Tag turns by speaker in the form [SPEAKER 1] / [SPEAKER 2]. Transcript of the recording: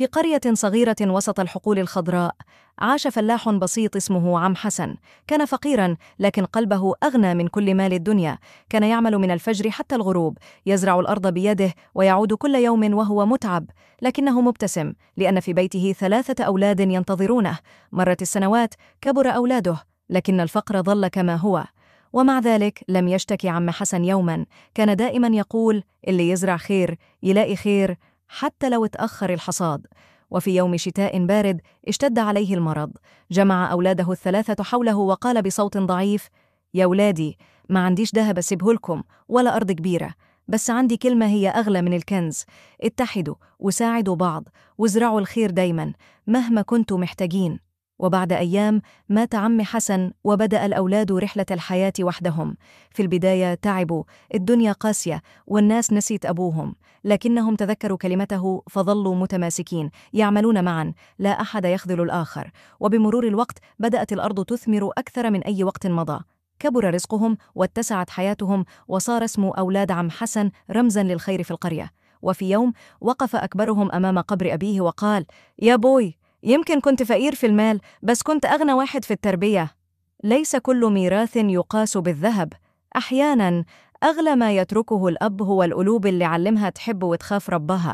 [SPEAKER 1] في قرية صغيرة وسط الحقول الخضراء، عاش فلاح بسيط اسمه عم حسن. كان فقيراً، لكن قلبه أغنى من كل مال الدنيا. كان يعمل من الفجر حتى الغروب، يزرع الأرض بيده ويعود كل يوم وهو متعب، لكنه مبتسم، لأن في بيته 3 أولاد ينتظرونه. مرت السنوات، كبر أولاده، لكن الفقر ظل كما هو. ومع ذلك لم يشتكي عم حسن يوماً. كان دائماً يقول: اللي يزرع خير يلاقي خير، حتى لو اتأخر الحصاد. وفي يوم شتاء بارد اشتد عليه المرض. جمع أولاده ال3 حوله وقال بصوت ضعيف: يا ولادي، ما عنديش دهب أسيبه لكم ولا أرض كبيرة، بس عندي كلمة هي أغلى من الكنز. اتحدوا وساعدوا بعض وازرعوا الخير دايما مهما كنتوا محتاجين. وبعد أيام مات عم حسن، وبدأ الأولاد رحلة الحياة وحدهم. في البداية تعبوا، الدنيا قاسية والناس نسيت أبوهم، لكنهم تذكروا كلمته فظلوا متماسكين، يعملون معا، لا أحد يخذل الآخر. وبمرور الوقت بدأت الأرض تثمر أكثر من أي وقت مضى. كبر رزقهم واتسعت حياتهم، وصار اسم أولاد عم حسن رمزا للخير في القرية. وفي يوم وقف أكبرهم أمام قبر أبيه وقال: يا بوي، يمكن كنت فقير في المال، بس كنت أغنى واحد في التربية. ليس كل ميراث يقاس بالذهب، أحيانا أغلى ما يتركه الأب هو القلوب اللي علمها تحب وتخاف ربها.